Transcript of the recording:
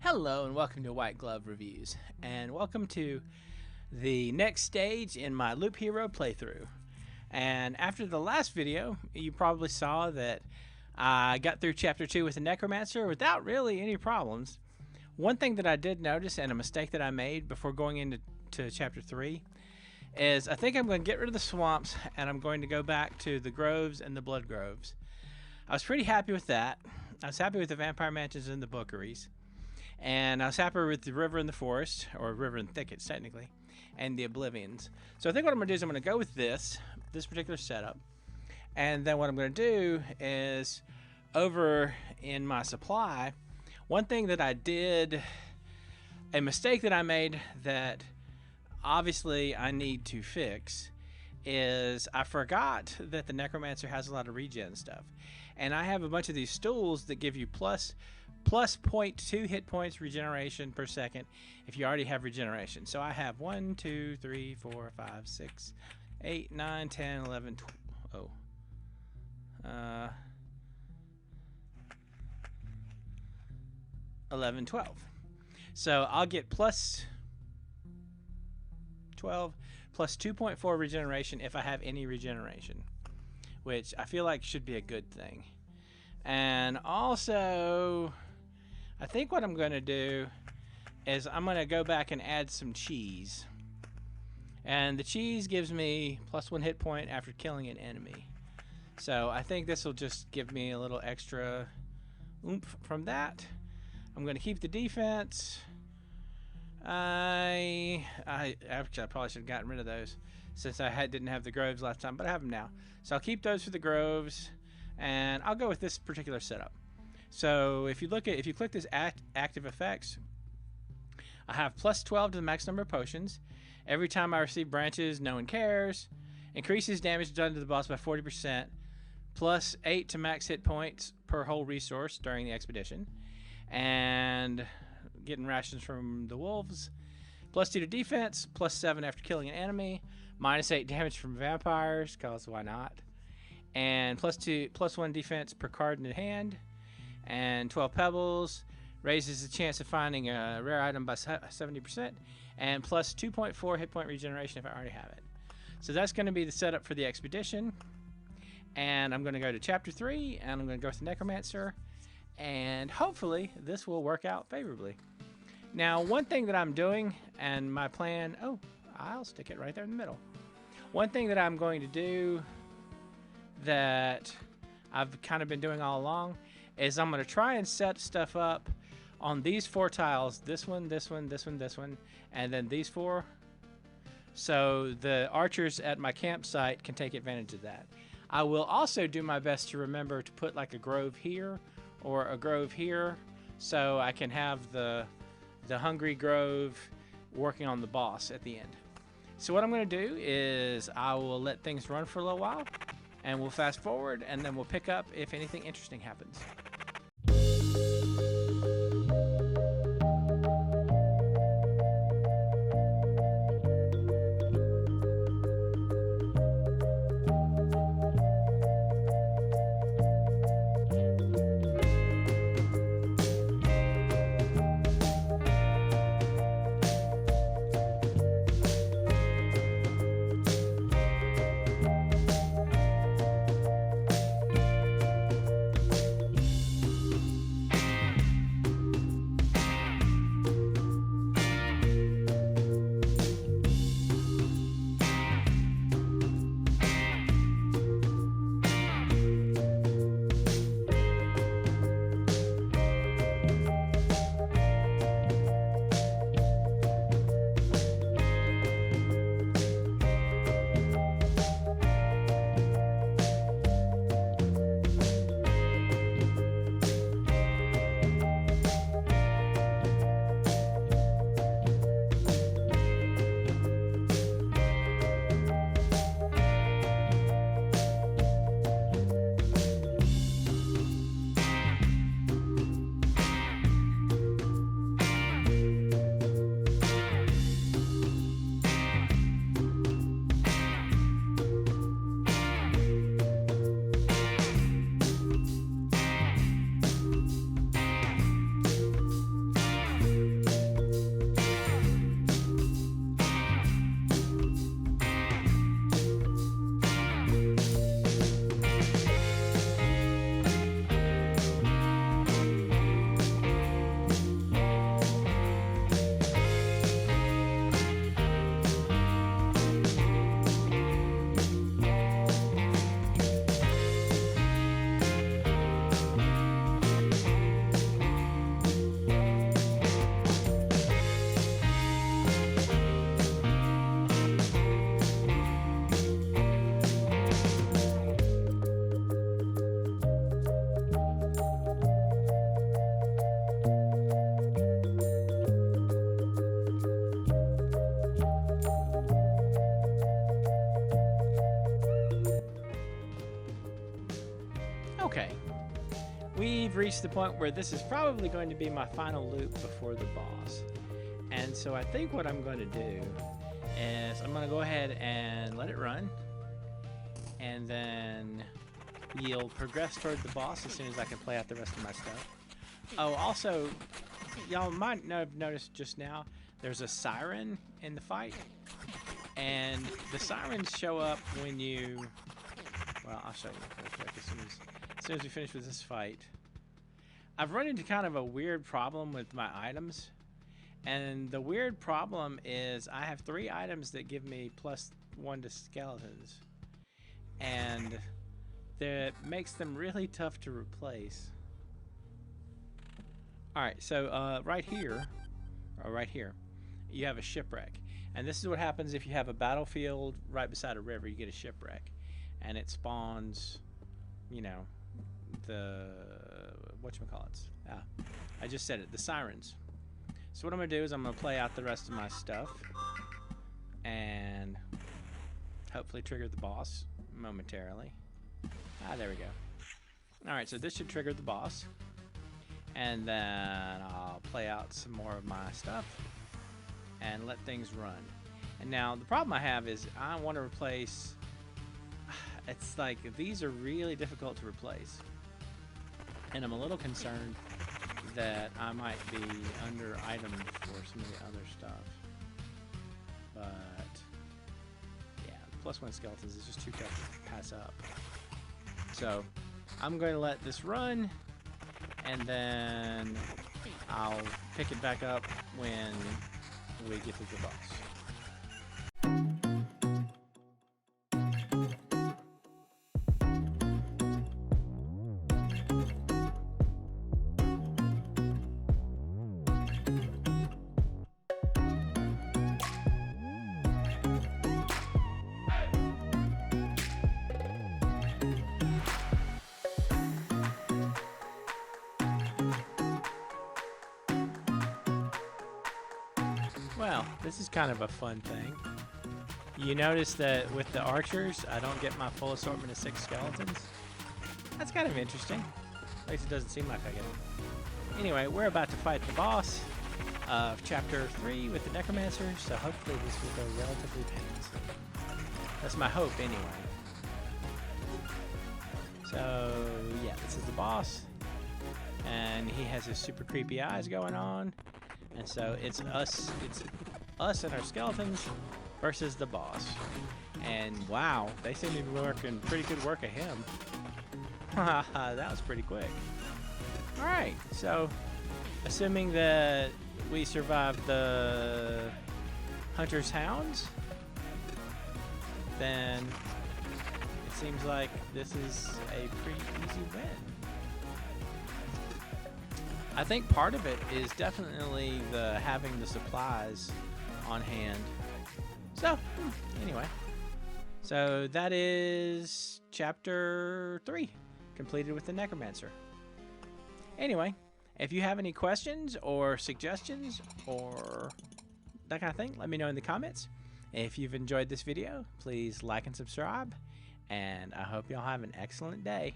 Hello and welcome to White Glove Reviews, and welcome to the next stage in my Loop Hero playthrough. And after the last video, you probably saw that I got through Chapter 2 with the Necromancer without really any problems. One thing that I did notice, and a mistake that I made before going into Chapter 3, is I think I'm going to get rid of the swamps, and I'm going to go back to the groves and the blood groves. I was pretty happy with that. I was happy with the vampire mansions and the bookeries. And I was happy with the river and the forest, or river and thickets technically, and the oblivions. So I think what I'm going to do is I'm going to go with this particular setup. And then what I'm going to do is, over in my supply, one thing that I did, a mistake that I made that obviously I need to fix, is I forgot that the Necromancer has a lot of regen stuff. And I have a bunch of these stools that give you plus 0.2 hit points regeneration per second if you already have regeneration. So I have 1, 2, 3, 4, 5, 6, 8, 9, 10, 11, 11, 12. So I'll get plus 12 plus 2.4 regeneration if I have any regeneration, which I feel like should be a good thing. And also, I think what I'm going to do is I'm going to go back and add some cheese. And the cheese gives me plus 1 hit point after killing an enemy. So I think this will just give me a little extra oomph from that. I'm going to keep the defense. I probably should have gotten rid of those since I didn't have the groves last time, but I have them now. So I'll keep those for the groves, and I'll go with this particular setup. So if you click this active effects, I have plus 12 to the max number of potions. Every time I receive branches, no one cares. Increases damage done to the boss by 40%. Plus 8 to max hit points per whole resource during the expedition. And getting rations from the wolves. Plus 2 to defense. Plus 7 after killing an enemy. Minus 8 damage from vampires, cause why not? And plus 1 defense per card in the hand. And 12 pebbles. Raises the chance of finding a rare item by 70%. And plus 2.4 hit point regeneration if I already have it. So that's going to be the setup for the expedition. And I'm going to go to Chapter 3. And I'm going to go with the Necromancer. And hopefully this will work out favorably. Now, one thing that I'm doing, and my plan... Oh, I'll stick it right there in the middle. One thing that I'm going to do that I've kind of been doing all along is I'm going to try and set stuff up on these 4 tiles. This one, this one, this one, this one, and then these 4. So the archers at my campsite can take advantage of that. I will also do my best to remember to put like a grove here or a grove here so I can have the hungry grove working on the boss at the end. So what I'm going to do is I will let things run for a little while, and we'll fast forward, and then we'll pick up if anything interesting happens. reached the point where this is probably going to be my final loop before the boss. And so I think what I'm going to do is I'm going to go ahead and let it run. And then we'll progress toward the boss as soon as I can play out the rest of my stuff. Oh, also, y'all might have noticed just now, there's a siren in the fight. And the sirens show up when you... Well, I'll show you real quick as soon as we finish with this fight. I've run into kind of a weird problem with my items. And the weird problem is I have 3 items that give me +1 to skeletons. And that makes them really tough to replace. Alright, so right here, you have a shipwreck. And this is what happens if you have a battlefield right beside a river. You get a shipwreck. And it spawns, you know, the... whatchamacallits. I just said it, the sirens. So what I'm going to do is I'm going to play out the rest of my stuff. And hopefully trigger the boss momentarily. There we go. Alright, so this should trigger the boss. And then I'll play out some more of my stuff and let things run. And now the problem I have is I want to replace... It's like these are really difficult to replace. And I'm a little concerned that I might be under itemed for some of the other stuff. But yeah, the +1 skeletons is just too tough to pass up. So I'm going to let this run, and then I'll pick it back up when we get to the boss. Well, this is kind of a fun thing. You notice that with the archers, I don't get my full assortment of 6 skeletons. That's kind of interesting. At least it doesn't seem like I get it. Anyway, we're about to fight the boss of Chapter 3 with the Necromancer, so hopefully this will go relatively painlessly. That's my hope, anyway. So, yeah, this is the boss. And he has his super creepy eyes going on. And so it's us and our skeletons versus the boss. And wow, they seem to be working pretty good work of him. That was pretty quick. Alright, so assuming that we survive the Hunter's Hounds, then it seems like this is a pretty easy win. I think part of it is definitely having the supplies on hand. So, anyway. So that is Chapter 3, completed with the Necromancer. Anyway, if you have any questions or suggestions or that kind of thing, let me know in the comments. If you've enjoyed this video, please like and subscribe. And I hope y'all have an excellent day.